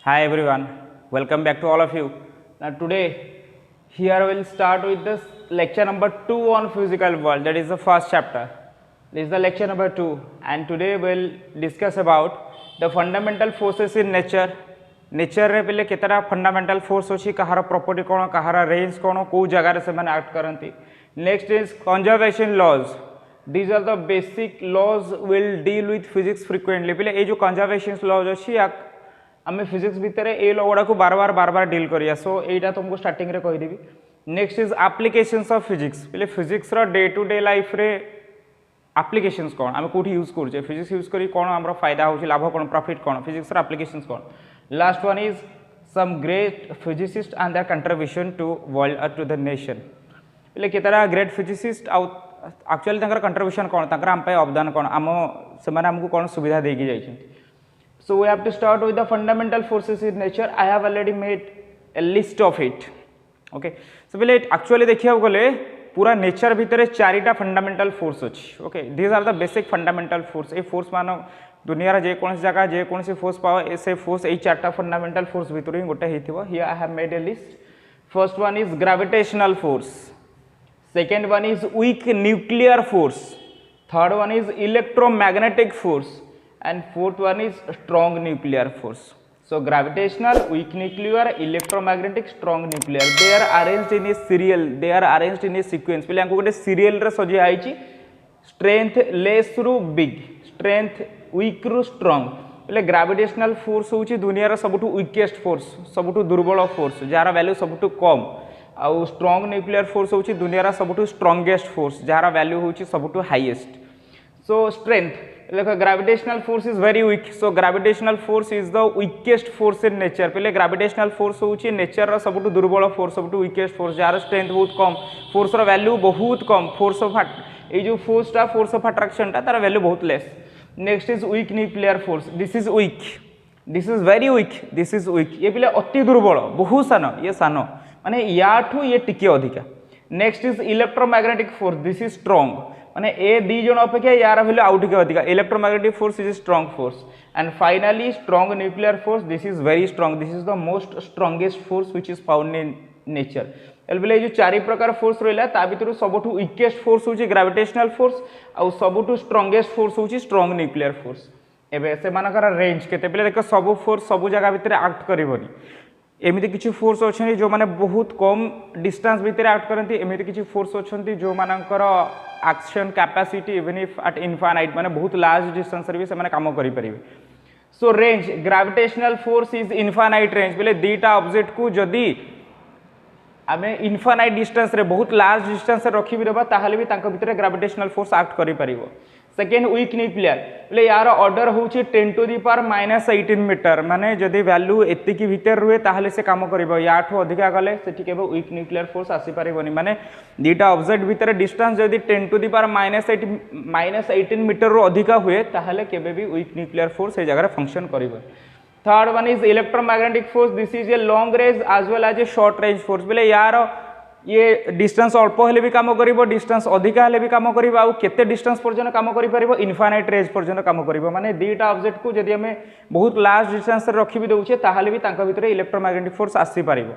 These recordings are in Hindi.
Hi everyone, welcome back to all of you. Now today, here we will start with this lecture number 2 on physical world. That is the first chapter. This is the lecture number 2, and today we will discuss about the fundamental forces in nature. Nature रे पहले केतरा fundamental force अच्छी कहार property कौन कहार range कौन को जगह से मैंने act करती. Next is conservation laws. These are the basic laws will deal with physics frequently. पहले ये जो conservation laws अच्छी आम फिजिक्स भितर ए लॉ गुड़ा को बार बार डील करिया सो एटा तुमको स्टार्टिंग रे कहीदेवी. Next is applications of physics पहले फिजिक्स रो डे टू डे लाइफ रे एप्लिकेशंस कौन आम कौटी यूज करूचे फिजिक्स यूज करी कौन आम फायदा हो लाभ कौन प्रॉफिट कौन फिजिक्स रो एप्लिकेशंस कौन. Last one is some great physicist and their contribution to world और टू द नेशन. पहले केतरा ग्रेट फिजिसिस्ट एक्चुअली तंकर कंट्रीब्यूशन कौन तंकर आम पे अवदान कौन आम से माने हमको कौन सुविधा देगी जाइछन. So we have to start with the fundamental forces in nature. I have already made a list of it. Okay. So पहले actually देखिए गले पूरा nature भितर चारिटा fundamental force अच्छी. Okay. These are the basic fundamental force. ये force मानो दुनिया रे जे कौन सी जगह जे कौन सी force पाओ ऐसे force यही चारटा fundamental force भितर ही गोटे ही थी. Here I have made a list. First one is gravitational force. Second one is weak nuclear force. Third one is electromagnetic force. And fourth one is strong nuclear force. So gravitational, weak nuclear, electromagnetic, strong nuclear. They are arranged in a serial. They are arranged in a sequence. पहले हमको गोटे serial रे सजा आइची. Strength less रू big, strength weak रू strong. पहले gravitational force होची दुनिया रा सबुठु weakest force, सबुठु दुर्बल force, जार value सबुठु कम. आउ strong nuclear force होची दुनिया रा सबुठु strongest force, जार value होची सबुठु highest. So strength. Like a gravitational force is very weak, so gravitational force is the weakest force in nature. पहले gravitational force होची nature रा सबुठु दुर्बल force, सबुठु weakest force, jar strength बहुत कम, force रा value बहुत कम, force of ये जो force टा force of attraction टा तारा value बहुत less. Next is weak nuclear force. This is weak, this is very weak, this is weak. ये पहले अति दुर्बल, बहुत सानो, ये सानो, माने याठू ये टिके अधिका. Next is electromagnetic force. This is strong. माने ए दी जन अपेक्षा यार वैल्यू आउट के अधिका. Electromagnetic force is strong force. And finally strong nuclear force. This is very strong. This is the most strongest force which is found in nature. एलबले जो चारि प्रकार फोर्स रहला ता भितर सबठु वीकेस्ट फोर्स होची ग्रेविटेशनल फोर्स आ सबठु स्ट्रांगेस्ट फोर्स होची स्ट्रांग न्यूक्लियर फोर्स. एबे से मानकर रेंज केते पले देख सब फोर्स सब जगह भितर एक्ट करिवनी. एमती किसी फोर्स अच्छा जो मैंने बहुत कम डिस्टेंस भितर एक्ट करती. एमती किसी फोर्स अच्छा जो मानकर action capacity even if at infinite माने बहुत लार्ज डिस्टेंस भी से काम करें. सो range gravitational force is infinite range. बोले दीटा ऑब्जेक्ट को जदि आम इनफाइनाइट डिस्टेंस रे बहुत लार्ज डिस्टेंस रखी भी रहा ताहले भी तांको भितर ग्रेविटेशनल फोर्स एक्ट करि परिबो. सेकेंड वीक न्यूक्लियर बोले यार ऑर्डर होची 10⁻⁻18 मीटर माने जदि वैल्यू एतिकी भितर रुहे ताहले से काम करिबो. याठू अधिका गले सेठी केबो वीक न्यूक्लियर फोर्स आसी परिबोनी. माने दीटा ऑब्जेक्ट भितर डिस्टेंस जदि 10⁻⁻18 मीटर रो अधिका हुए ताहले केबे भी वीक न्यूक्लियर फोर्स ए जगह फंक्शन करिबो. Third one is electromagnetic force. This is a long range as well as a short range force. बोले यार ये डिस्टेंस अल्प हेले भी काम करिबो, डिस्टेंस अधिका हेले भी काम करिबो, आ केते डिस्टेंस पर्यंत काम करि परिबो इनफाइनाइट रेंज पर्यंत काम करिबो. माने दीटा ऑब्जेक्ट को जदि हमें बहुत लार्ज डिस्टेंस रे रखि भी दउछे ताहाले भी तांका भितर इलेक्ट्रोमैग्नेटिक फोर्स आसी परिबो.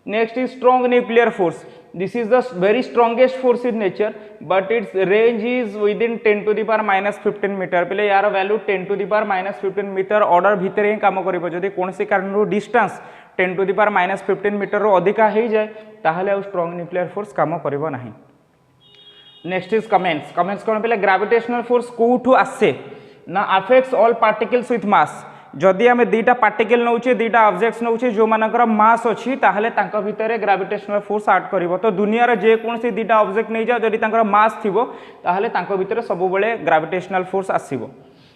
Next is strong nuclear force. This is the very strongest force in nature but its range is within 10⁻⁻15 metre. पहले यार वैल्यू 10⁻⁻15 मीटर ऑर्डर भितर ही काम करिबो. जदि कोनसे कारण डिस्टेंस 10⁻⁻15 मीटर रो अधिका हो जाए ताहले आ स्ट्रांग न्यूक्लियर फोर्स काम करिबो नाही. Next is comments. कमेंट्स कोन पहले ग्रेविटेशनल फोर्स कोठू आसे ना affects all particles with mass. जदि आम दीटा पार्टिकल नौचे दीटा ऑब्जेक्ट्स नौचे जो मानकर मास अच्छी ताहले तांका भितर ग्रेविटेशनल फोर्स एक्ट करिवो. तो दुनिया रे जे कोनसी दीटा ऑब्जेक्ट नै जाओ जदि तांकर मास थिबो ताहले तांका भितर सब बेले ग्रेविटेशनल फोर्स आसीबो.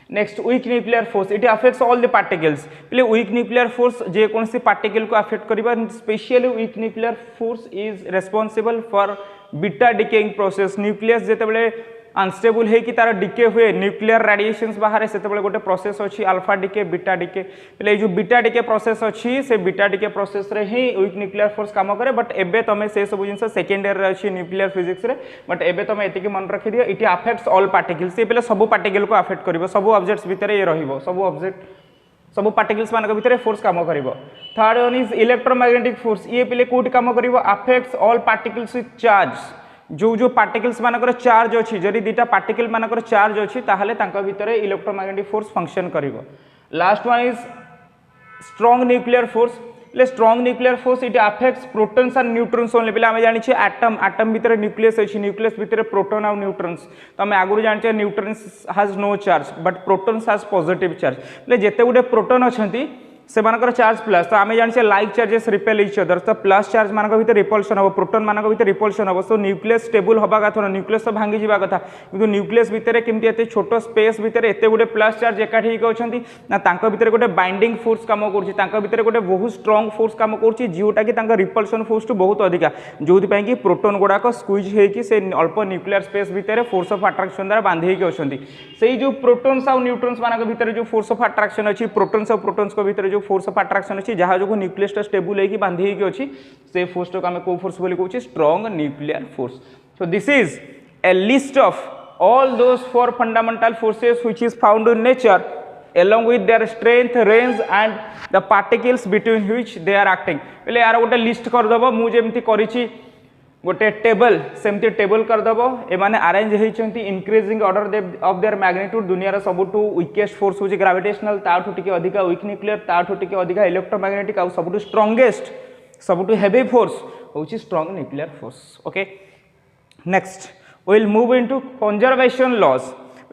Next weak nuclear force. It affects all the particles. पहले वीक न्यूक्लियर फोर्स जे कोनसी पार्टिकल को अफेक्ट करिबा. Specially weak nuclear force is responsible for beta decaying process. Nucleus जेतेबेले अनस्टेबल है कि तार डिके हुए न्यूक्लियर रेडिएशंस बाहर से गोटे प्रोसेस अच्छी अल्फा डिके बीटा डिके. पहले जो बीटा डिके प्रोसेस अच्छी से बीटा डिके प्रोसेस रे ही वीक न्यूक्लियर फोर्स काम करे. बट एबे तमे से सब जिनस सेकेंड ईयर रे अच्छी न्यूक्लियर फिजिक्स रे. बट एबे तमे एतिकी मन रखि दियो इट अफेक्ट्स ऑल पार्टिकल्स. ये पहले सब पार्टिकल को अफेक्ट करिवो. सब ऑब्जेक्ट्स भितर ये रहिवो. सब ऑब्जेक्ट सब पार्टिकल्स मान भितर फोर्स काम करिवो। Third one is electromagnetic force, ये पिले कोठी काम करिवो affects all particles with charge, जो जो पार्टिकल्स मानकर चार्ज अच्छी जदि दुटा पार्टिकल मानकर चार्ज अच्छी ताहले तांका भितर इलेक्ट्रोमैग्नेटिक फोर्स फंक्शन करिवो। Last one is strong nuclear force, strong nuclear force it affects protons and neutrons only. पहले आम जानी एटम, एटम भितर न्यूक्लियस अच्छी, न्यूक्लियस भितर प्रोटॉन और न्यूट्रॉन्स, तो आम आगुरी जानी neutrons has no charge but protons has positive charge. पहले जिते गुटे प्रोटॉन अच्छी से मानकर चार्ज प्लस, तो आम जानी like charges repel each other, तो प्लस चार्ज मान भर रिपल्सन हम, प्रोटॉन मान भर रिपल्सन हम। सो न्यूक्लियस स्टेबल हवा कथा, न्यूक्लियस तो भांगी जावा कथा, किंतु न्यूक्लियस भितर केमती एते छोट स्पेस भितर एते गुटे प्लस चार्ज एकाठी होती ना, तांका भितर गोटे बाइंडिंग फोर्स काम करुच्ची, तांका भितर गोटे बहुत स्ट्रॉन्ग फोर्स काम करुच्ची जोटा कि तांका रिपल्सन फोर्स टू बहुत अधिका, जो कि प्रोटॉन गुड़ाक स्क्वीज होकर से अल्प न्यूक्लियर स्पेस भितर फोर्स ऑफ अट्रैक्शन द्वारा बांधी होती। से जो प्रोटॉन्स और न्यूट्रॉन्स मान भर जो फोर्स ऑफ अट्रैक्शन अच्छी, प्रोटॉन्स और प्रोटॉन्स को भितर जो फोर्स ऑफ अट्रैक्शन अच्छी जहाँ जो न्यूक्लियस स्टेबल होकर बांधी अच्छी, से फोर्स को आम कौ फोर्स बोली कहूँ strong nuclear force. So this is A list of all those 4 fundamental forces which is found in nature along with their strength, range and the particles between which they are acting। पहले यार गोटे लिस्ट करदेव, मुझे करी गोटे टेबल सेमती टेबल करदेव, एमाने अरेंज होती increasing order of their magnitude. दुनिया सबुठू वीकेस्ट फोर्स हूँ ग्रेविटेशनल, ताठू टिके अधिका वीक न्यूक्लियर, ताठू टिके अधिका इलेक्ट्रोमैग्नेटिक, और सबुठू स्ट्रॉन्गेस्ट सबुठू हेवी फोर्स हूँ strong nuclear force. Okay, next will move into conservation laws.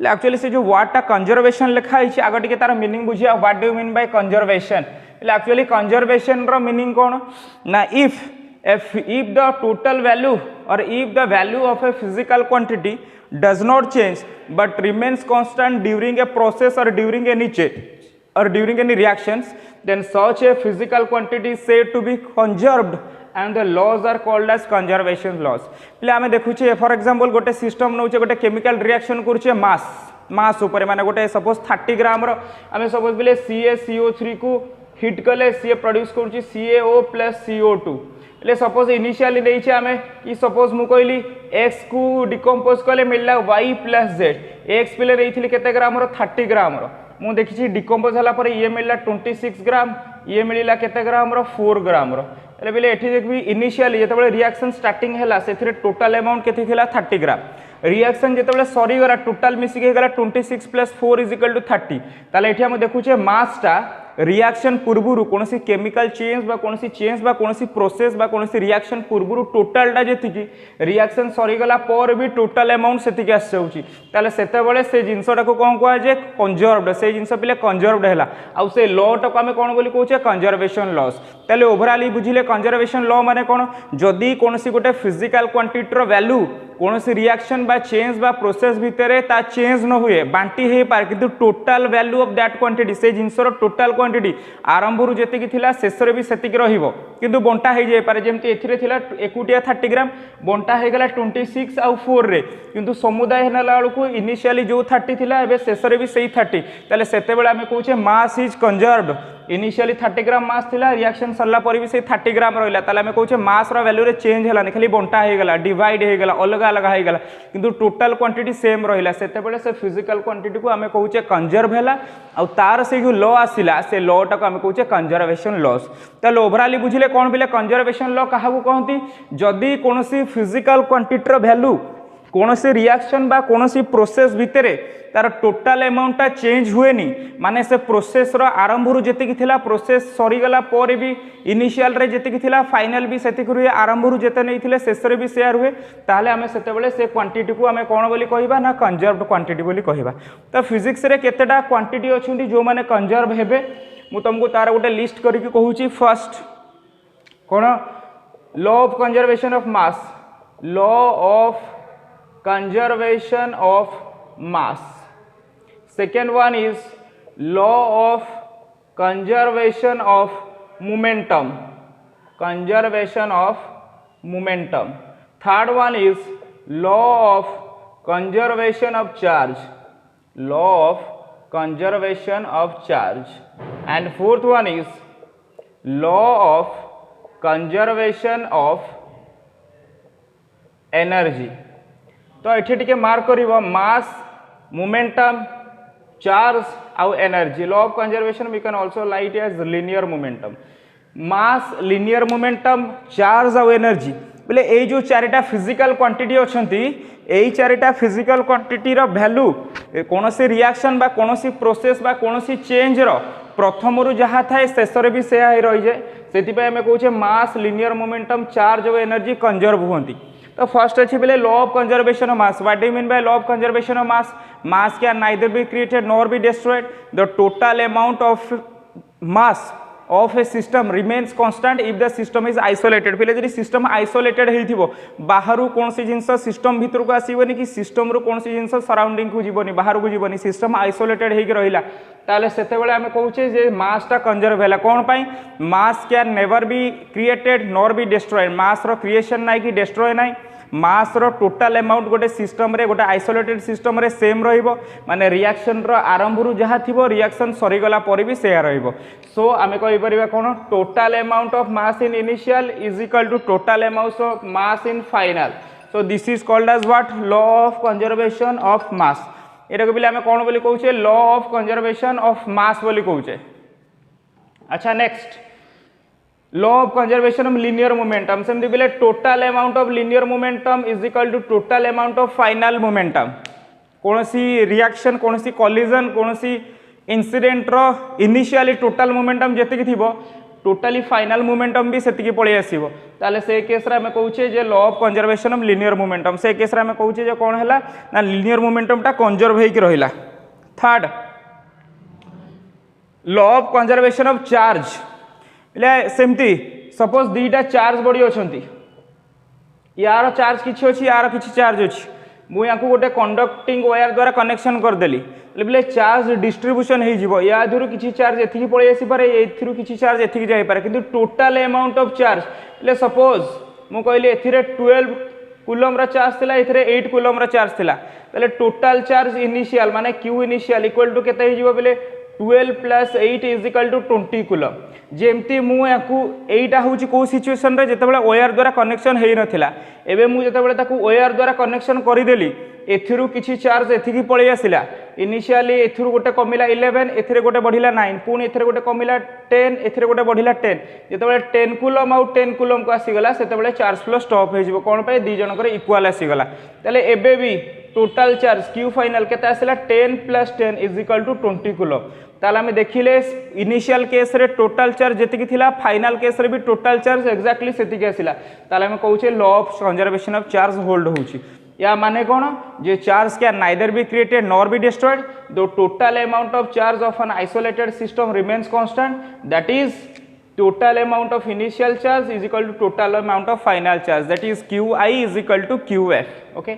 Actually से जो वर्डटा कंजर्वेशन लिखाई आगे टिके तार मीनिंग बुझिया, what do you mean by conservation. Actually conservation रो मीनिंग कौन ना, if the total value or if the value of a physical quantity does not change but remains constant during a process or during any change or during any reactions, then such a physical quantity is said to be conserved and the laws are called as conservation laws। पहले आम देखुचे फॉर एग्जांपल गोटे सिस्टम नौचे गोटे केमिकल रिएक्शन करुचे मास ऊपर, माने गोटे सपोज 30 ग्राम रो आम सपोज बोले CaCO3 को हिट कले सी प्रोड्यूस करुच्ची CaO + CO2। सपोज इनिशियली देइछे आमे कि सपोज मु कहली x को डिकम्पोज कले मिलला y + z, x पिले देइथिली केते ग्राम रो 30 ग्राम रो, मु देखिछि डिकम्पोज हला पर ये मिलला 26 ग्राम, ये मिलला केते ग्राम रो 4 ग्राम रो। एले बेले एठी देखबी इनिशियली जेतेबेले रिएक्शन स्टार्टिंग हैला सेथिरे टोटल अमाउंट केते थिला 30 ग्राम, रिएक्शन जेतेबेले सरी गला टोटल मिसिक गला 26 + 4 = 30। ताले एठी हम देखुचे मासटा रिएक्शन पूर्व कौन केमिकल चेंज बा कौन चेंज बा कौन प्रोसेस बा कौन रिएक्शन पूर्व टोटालटा जी रिएक्शन सरीगला पर भी टोटाल अमाउंट से आसुच्ची से जिनसा को कौन कहुए कंजर्वड, से जिन पे कंजर्वड है आउ से लॉ टाक आम कौन बोली कहूचे कंजर्वेशन लॉस। ताले ओवरऑल बुझिले कंजर्वेशन लॉ माने कौन, जदि कौन गोटे फिजिकल क्वांटिटी वैल्यू कौन रिएक्शन बा चेंज बा प्रोसेस भितर ता चेंज न हुए बांटी हो पारे, किंतु total value of that quantity से जिनसर टोटाल क्वांटिटी आरंभ रु जेतिकी थिला शेष रे भी सेतिकी रहिबो, किंतु बंटा हो जाय पारे। जेमति एथिरे थिला एकुटिया 30 ग्राम बंटा हो गला 26 आउ 4 रे, किंतु समुदाय हेनाला बेलकु इनिशियली जो 30 थिला एबे शेष रे भी सेही 30। ताले सेते बेला हमें कहूचे मास इज कंजर्वड। इनिशियली 30 ग्राम मास थिला, रिएक्शन सरला पर भी से 30 ग्राम रहिला, ताले हमें कहूचे मास रो वैल्यू रे चेंज हलानी, खाली बंटा हो गला डिवाइड हो गला अलग अलग हो गला, किंतु टोटल क्वांटिटी सेम रहिला। सेते बेले से फिजिकल क्वांटिटी को हमें कहूचे कंजर्व हैला, आउ तार से जो लॉ आसिला से लॉ टा को हमें कहूचे कंजर्वेशन लॉस। ताले ओवरऑल बुझिले कोन बिले कंजर्वेशन लॉ काहाकू कहंती, जदि कोनोसी फिजिकल क्वांटिटी रो वैल्यू कोनोसी रिएक्शन बा कोनोसी प्रोसेस भितरे तार टोटाल अमाउंटटा चेंज हुए नी, माने से प्रोसेस रो आरंभ रु जेतिकी थिला प्रोसेस सरी गला पर भी इनिशियल रे जेतिकी थिला फाइनल भी सेतिक हुए, आरंभ रु जेते नै थिले शेष रे भी शेयर हुए, ताले हमें सेते बेले से क्वांटिटी को हमें कोन बोली कहिबा ना कंजर्व्ड क्वांटिटी बोली कहिबा। तो फिजिक्स रे केतेटा क्वांटिटी अछंती जो माने कंजर्व हेबे, मु तुमको तार गोटे लिस्ट करिकि कहूची। फर्स्ट कोन law of conservation of mass, law of conservation of mass। Second one is law of conservation of momentum, conservation of momentum। Third one is law of conservation of charge, law of conservation of charge। And fourth one is law of conservation of energy। तो ये टिके मार्क करिवो मास, मोमेंटम, चार्ज आउ energy law of conservation we can also write as linear momentum mass linear momentum charge आउ एनर्जी बोले ये जो चारिटा फिजिकल क्वांटिटी अच्छी यही चारिटा फिजिकल क्वांटिटी वैल्यू कौन सी रिएक्शन बा कौन सी प्रोसेस बा कौन सी चेंज रो प्रथम रु जहाँ थाए शेष भी से रही जाए से आम कहे मास लिनियर मोमेंटम चार्ज और एनर्जी कंजर्व होती तो फर्स्ट अच्छे बोले law of conservation of mass what do you mean by law of conservation of mass can neither be created nor be destroyed the total amount of mass of a system remains constant if the system is isolated पहले जब सिस्टम आइसोलेटेड हो बाहर कौन सी जिनस सिस्टम भितर को आसबनी कि सिस्टम रू कौन सी जिनस सराउंडिंग को जीवनी बाहर को जीवनी सिस्टम आइसोलेटेड हो रहा ताले सेतेबेले आमे कहूचे जे मास टा कंजर्व हैला कोन पई mass can never be created nor be destroyed mass रो क्रिएशन नाइ कि डिस्ट्रॉय नाइ मास रो टोटल अमाउंट गोटे सिस्टम रे गोटे आइसोलेटेड सिस्टम रे सेम रहिबो माने रिएक्शन रो आरंभ रु जहा थिबो रिएक्शन सरी गला पर भी सेया रहिबो सो आमे कहि परिबा कोन total amount of mass in initial is equal to total amount of mass in final so this is called as what law of conservation of mass एटा को बिले आमे कोन बोली कहूचे law of conservation of mass बोली कहूचे अच्छा next law of conservation of linear momentum सेमती बोले total amount of linear momentum is equal to total amount of final momentum कौन सी रिएक्शन कौन सी कॉलिजन कौन सी इंसिडेंट रो इनिशियली टोटल मोमेंटम जेतिकी थिबो टोटली फाइनल मोमेंटम भी सेतिकी पळै आसीबो ताले से केस रे हम कहूचे जे law of conservation of linear momentum से केस रे हम कहूचे जे कोन हैला ना लिनियर मोमेंटम टा कंजर्व हेकि रहिला third law of conservation of charge सेमती सपोज दीटा चार्ज बॉडी अच्छी यार चार्ज किसी अच्छी यार किसी चार्ज अच्छी मुझे गोटे कंडक्टिंग वायर द्वारा कनेक्शन करदेली बोले चार्ज डिस्ट्रीब्यूशन हो या किसी चार्ज एति पलि आसपे ए किसी चार्ज एति जापे कि total amount of charge suppose मुझे कहली ए 12 कूलम चार्ज थिला एथिरे 8 कूलम चार्ज थिला ताले टोटाल चार्ज इनिशियल माने क्यू इनिशियल इक्वल टू केते हो बोले 12 plus 8 is equal to 20 coulomb जेमती मुझा हूँ कौ सिचुएसन रे जिते वायर द्वारा कनेक्शन हो नाला एवं मुझे वायर द्वारा कनेक्शन करदेली एथिरु किछि चार्ज एथिकी पळै आसिला इनिशियली एथिरु गोटे कमिला 11 एथिरे गोटे बढ़िला 9 पुणी एथिरे गोटे कमिला 10 एथिरे गोटे बढ़िला 10 जेतेबेले 10 कूलम आउ 10 कूलम को आसीगला सेतेबेले चार्ज फ्लो स्टॉप हो जिवो कोन पे दी जनकर इक्वल आसीगला ताले एबे भी टोटल चार्ज क्यू फाइनल केते आसिला 10 plus 10 is equal to 20 coulomb ताले आमे देखिले इनिशियल केस रे टोटल चार्ज जेतिकी थिला फाइनल केस रे भी टोटल चार्ज एक्जेक्टली सेतिकी आसिला ताले आमे कहूचे law of conservation of charge hold होउची या माने कौन जे charge can neither be created nor be destroyed the total amount of charge of an isolated system remains constant that is total amount of initial charge is equal to total amount of final charge that is qi is equal to qf okay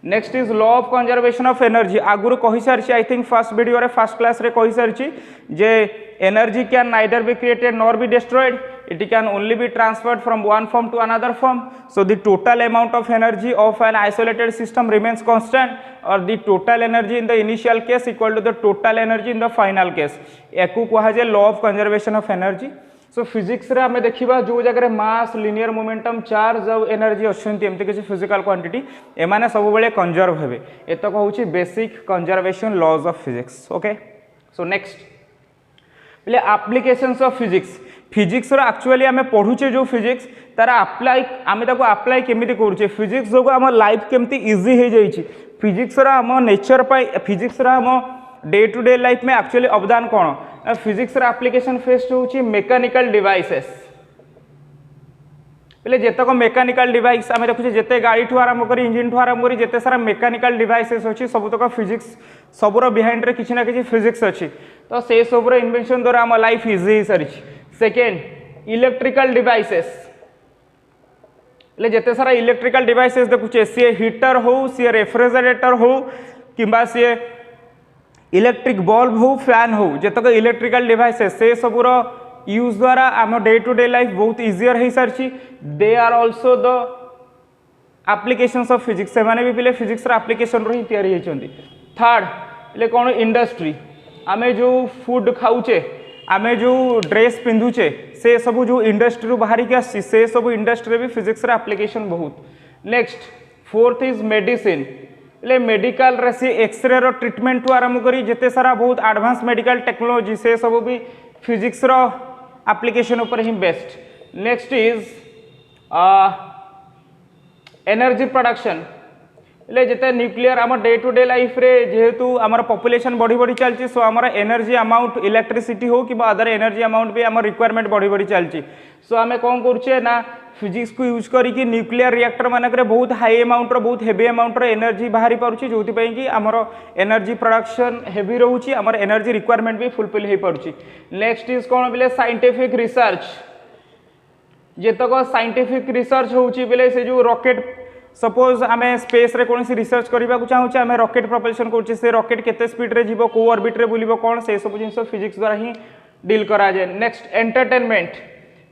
next is law of conservation of energy aguru कहि सारछि I think first video रे first class रे कहि सारछि जे energy can neither be created nor be destroyed it can only be transferred from one form to another form so the total amount of energy of an isolated system remains constant or the total energy in the initial case equal to the total energy in the final case एकु कहा जे law of conservation of energy so physics रे हमें देखिबा जो जगह मास लिनियर मोमेंटम चार्ज और एनर्जी अच्छी एमती किसी फिजिकल क्वांटिटी एमाने सब बेले कंजर्व हेबे एतक होची basic conservation laws of physics okay so next बोले एप्लीकेशंस ऑफ फिजिक्स फिजिक्स रो एक्चुअली हमें पढुचे जो फिजिक्स तारा अप्लाई आमे ताको अप्लाई केमिति करूचे फिजिक्स जो हम लाइफ केमिति इजी हो जाईची फिजिक्स रो हम नेचर पाई फिजिक्स रो हम डे टू डे लाइफ में एक्चुअली अवदान कौन फिजिक्स एप्लिकेशन फेस्ट होची मेकानिकल डिवाइसेस पहले जेतक मेकानिकल डिवाइस आम देखुचे जिते गाड़ी ठू आरंभ कर इंजिन ठू आरंभ कर जिते सारा मेकानिकल डिवाइसेस अच्छी सबुतक फिजिक्स सबूर बिहाइंड रे किसी ना किसी फिजिक्स अच्छी तो से सबूर इन्वेंशन द्वारा आम लाइफ इजी हो सारी सेकेंड इलेक्ट्रिकल डिवाइसेस जिते सारा इलेक्ट्रिकल डिवाइसेस देखुचे सी हीटर हो सी रेफ्रिजरेटर हो कि सी इलेक्ट्रिक बल्ब हो फैन हो जितक इलेक्ट्रिकल डिवाइसेस से सबूर यूज द्वारा आम डे टू डे लाइफ बहुत इजियर हो सारी they are also the applications of physics से भी पिले फिजिक्स एप्लिकेशन रो ही तैयारी होती थर्ड पिले कौन इंडस्ट्री आमे जो फूड खाऊचे आमे जो ड्रेस पिंधुचे से सब जो इंडस्ट्री बाहर के आसी से सब इंडस्ट्री भी फिजिक्स एप्लिकेशन बहुत नेक्स्ट फोर्थ इज मेडिसिन ले मेडिकल रे सी एक्सरे रो ट्रीटमेंट टू आरंभ करी जेते सारा बहुत एडवांस मेडिकल टेक्नोलॉजी से सब भी फिजिक्स रो एप्लीकेशन ऊपर ही based. Next is energy production ले जेते न्यूक्लियर आम डे टू डे लाइफ रे जेहेतु आमर पॉपुलेशन बढ़ी बढ़ी चलती सो आमर एनर्जी अमाउंट इलेक्ट्रिसिटी हो कि अदर एनर्जी अमाउंट भी आम रिक्वायरमेंट बढ़ी बढ़ी चलती सो आम कौन करुचे ना फिजिक्स को यूज करके न्यूक्लियर रिएक्टर मानक बहुत हाई अमाउंट बहुत हेवी अमाउंट एनर्जी बाहरी पारुची जो कि आमर एनर्जी प्रोडक्शन हेवी रोचे आमर एनर्जी रिक्वायरमेंट भी फुलफिल हो पारुची। नेक्स्ट इज कौन बोले साइंटिफिक रिसर्च जेतक साइंटिफिक रिसर्च होची बोले से जो रॉकेट सपोज आम स्पेस रे कौन रिसर्च करने को चाहूँ आम रॉकेट प्रपल्शन कर से रॉकेट केते स्पीड रे जीवो को ऑर्बिट रे बुलिबो कौन से सब जिन फिजिक्स द्वारा ही डील करा जाए। नेक्स्ट एंटरटेनमेंट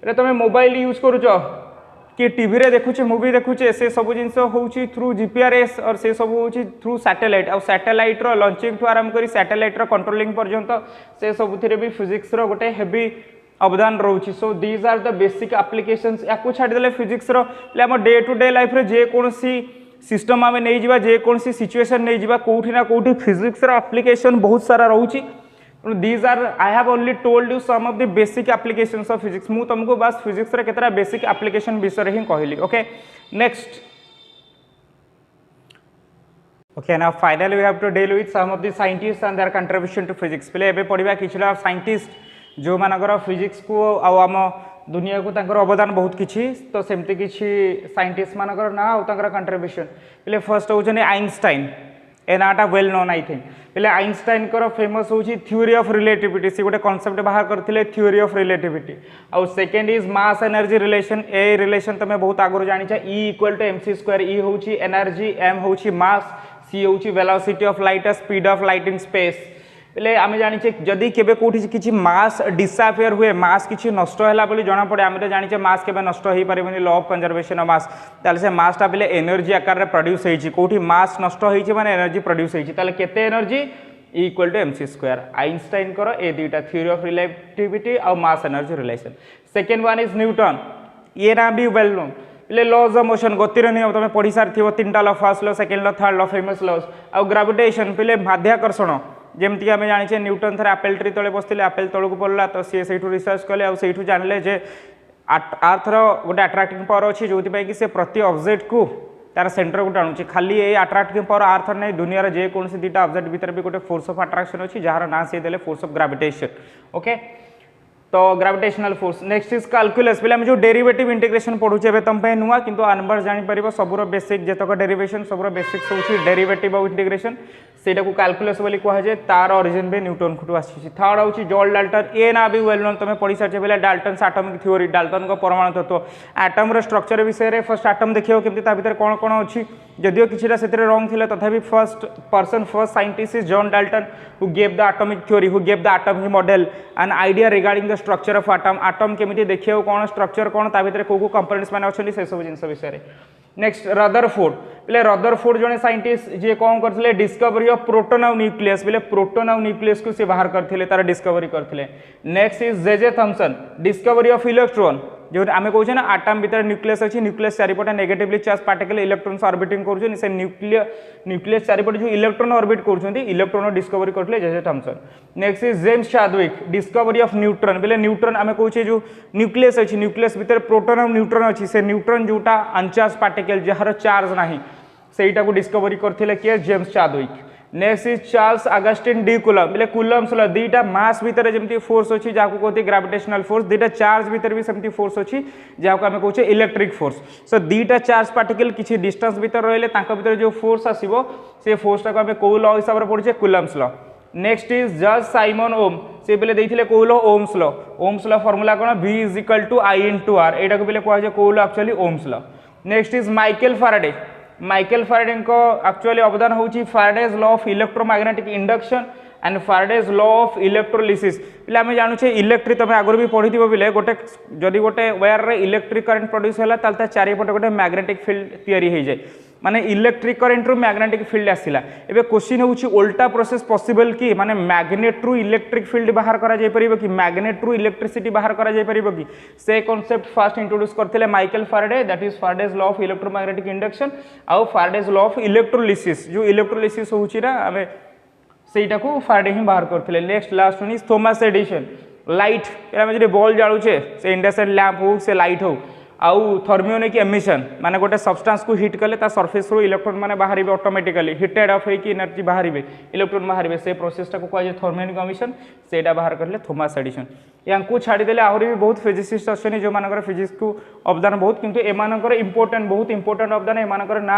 रे तुम मोबाइल यूज करुच कि टीवी रे देखुचे मूवी देखुचे से सब जिन होची थ्रू जीपीआरएस और से सब होची थ्रू सैटेलाइट और सैटेलाइट रो लॉन्चिंग ठू आरंभ करी सैटेलाइट रो कंट्रोलिंग पर्यंत से सबुथिरे भी फिजिक्स रो गोटे हेवी अवदान रोची। So these are the basic applications या छाड़देले फिजिक्स रो आम डे टू डे लाइफ रे जे कोनसी सिस्टम आम नहीं जावा जे कोनसी सिचुएशन नहीं जावा कोठी ना कोठी फिजिक्स रो एप्लीकेशन बहुत सारा रोची। These are I have only told you some of the basic applications of physics मु तुमको बस फिजिक्स रे केतरा बेसिक एप्लीकेशन विषय ही कहली। Okay next okay now finally we have to deal with some of the scientists and their contribution to physics. पहले एबे पढ़िबा किछला साइंटिस्ट जो मानकर फिजिक्स को आम दुनिया को तांकर अवदान बहुत किछि तो सेमती किछि साइंटिस्ट मानकर ना और तांकर कंट्रीब्यूशन पहले फर्स्ट होचने आइंस्टाइन ए नाटा वेल नोन आई थिंक पहले आइंस्टाइन कर फेमस होची थ्योरी ऑफ रिलेटिविटी से गोटे कॉन्सेप्ट बाहर करथिले थ्योरी ऑफ रिलेटिविटी और second is mass energy relation ए रिलेशन तमे बहुत आगुर जानि छ E equal to mc square E होची एनर्जी m होची मास c होची velocity of light speed of light in space पहले आम जाने जदि केबे कोठी किछि मास डिसअपियर हुए मास किछि नष्ट हैला बोली जणा पड़े आम तो जाने मास केबे नष्ट हो पारिबनी law of conservation of mass ताले से मासटा पहले एनर्जी आकार रे प्रोड्यूस होईछि कोठी मास नष्ट होईछि माने एनर्जी प्रोड्यूस होईछि ताले केते energy E equal to mc square Einstein करो ए दुईटा थ्योरी ऑफ रिलेटिविटी और mass energy relation. Second one is Newton ये ना भी वेल नोन पहले लॉज ऑफ मोशन गतिर नियम तुम पढ़ी सारी तीनटा law first law second law third law famous laws और ग्रेविटेशन पहले माध्याकर्षण जमती आम जाने न्यूटन थे आपेल ट्री तले बसते आपेल तौक पड़ा तो सी से रिसर्च कले और से जानले जे आर्थर गोटे अट्राक्टिंग पावर अच्छी जो कि से प्रति ऑब्जेक्ट को तार सेंटर को टाणुची खाली ये अट्राक्टिंग पावर आर्थर नहीं दुनिया जे कौन दुटा ऑब्जेक्ट भीतर भी गोटे फोर्स ऑफ अट्राक्शन अच्छी जार ना से देले फोर्स ऑफ ग्रेविटेशन। ओके तो gravitational force. Next is calculus पहले हम जो डेरिवेटिव इंटीग्रेशन पढ़ुचे तुम नुआ किंतु आनबर जापर सबूर बेसिक जेतक डेरिवेशन सबूर बेसिक्स होची डेरिवेटिव ऑफ इंटीग्रेशन सेटा को कैलकुलस बोली कहा जाए तार ओरिजिन भी न्यूटन को आसी। थर्ड होची जॉर्ज डाल्टन ए ना भी वेल नोन तुम पढ़ी सारी पहले डाल्टन एटॉमिक थ्योरी डाल्टन को परमाणु तत्व एटम रो स्ट्रक्चर विषय में फर्स्ट एटम देखियो केमती ता भीतर कौन कौन अच्छी जदियो किछिटा सेतरे रॉन्ग थिले तथापि first person first scientist is John Dalton who gave the atomic theory who gave the atomic model and idea regarding the structure of atom atom केमिति देखियो कौन स्ट्रक्चर कौन ता भीतर को कंपोनेंट्स माने अच्छी से सब जिंस विषय। नेक्स्ट रदरफोर्ड पहले रदरफोर्ड जने साइंटिस्ट जे कौन करथिले डिस्कवरी ऑफ प्रोटॉन और न्यूक्लियस पहले प्रोटॉन और न्यूक्लियस को से बाहर करथिले तार डिस्कवरी करथिले। Next is J Thomson discovery of electron जो आम कहे ना आटम भीतर न्यूक्लियस अच्छी न्यूक्लियस चारिपटे negatively charge particle electrons orbiting कर से न्यूक्लियस चारिपटे जो इलेक्ट्रॉन ऑर्बिट कर इलेक्ट्रॉन डिस्कवरी करते J Thomson. Next is James Chadwick discovery of neutron पहले न्यूट्रॉन आम कहे जो न्यूक्लियस अच्छी न्यूक्लियस भीतर प्रोटॉन और न्यूट्रॉन अच्छी से न्यूट्रॉन जोटा अनचार्ज पार्टिकल जार चार्ज नहीं सेटा को डिस्कवरी करते किए James Chadwick. Next is Charles Augustine D coulomb पहले कूलम्स ला दुईटा मास भीतर जमती फोर्स अच्छी जहाँ कहते ग्रेविटेशनल फोर्स दुईटा चार्ज भीतर भी सेमती फोर्स अच्छी जहाँ को आम कहे इलेक्ट्रिक फोर्स। सो दुईटा चार्ज पार्टिकल किसी डिस्टेंस भीतर रहिले भीतर जो फोर्स आसो से फोर्सटा को आम कौ लॉ हिसाब से पढ़े कूलम्स लॉ। नेक्स्ट इज जज साइमन ओम से पहले देते कौ लॉ ओम्स लॉ फॉर्मूला कौन V is equal to I into R यहाँ को पहले कहुए कौ law actually Ohm's law. Next is Michael Faraday Michael Faraday को एक्चुअली अवदान होची Faraday's law of electromagnetic induction and Faraday's law of electrolysis पहले आम जानूचे इलेक्ट्रिक तुम आगुरी भी पढ़ी बोले गोटे जदि गोटे वायर रे इलेक्ट्रिक करंट प्रोड्यूस होला ताल ता चारिपटे गोटे मैग्नेटिक फील्ड तैयारी हो जाए माने इलेक्ट्रिक करंट रु मैग्नेटिक फील्ड आसिला एबे क्वेश्चन होउची उल्टा प्रोसेस पॉसिबल कि माने मैग्नेट रु इलेक्ट्रिक फील्ड बाहर करा जाय परिबो कि मैग्नेट रु इलेक्ट्रिसिटी बाहर करा जाय परिबो कि से कांसेप्ट फर्स्ट इंट्रोड्यूस करथिले Michael Faraday that is Faraday's law of electromagnetic induction आउ फैराडेज लॉ ऑफ इलेक्ट्रोलिसिस जो इलेक्ट्रोलिसिस होउची ना हमें सेटा को फैराडे ही बाहर करथिले next last one is Thomas Edison light एला में जे बॉल जाळुछे से इंडक्शन लैंप हो से लाइट हो आउ थर्मियोनिक एमिशन माने गोटे सब्सटेंस को हिट कले ता सरफेस रो इलेक्ट्रॉन माने बाहर ऑटोमेटिकली हिटेड ऑफ है कि एनर्जी बाहर इलेक्ट्रॉन बाहर से प्रोसेस टा को कह थर्मियोनिक एमिशन सेटा बाहर करले थॉमस एडिसन यांकु छाड़ी देले आहुरी भी बहुत फिजिसिस्ट अछनी जो मानकर फिजिक्स को अवदान बहुत किंतु एमानकर इंपोर्टेंट बहुत इंपोर्टेंट अवदान एमानकर ना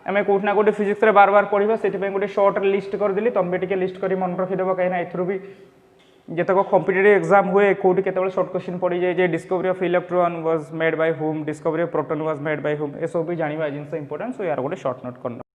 आम कौटना गोटे फिजिक्स रे बार बार पढ़ा से गोटे शॉर्ट लिस्ट करदेली तुम भी टे लिस्ट कर मन रखीदेव कहीं एथरू भी जितक कॉम्पिटिटिव एग्जाम हुए कौटी केतबेले शॉर्ट क्वेश्चन पड़ी जाए discovery of electron was made by whom discovery of proton was made by whom ए सब भी जानिबा जिंस इंपोर्टेंट सो यार गोटे शॉर्ट नोट करना।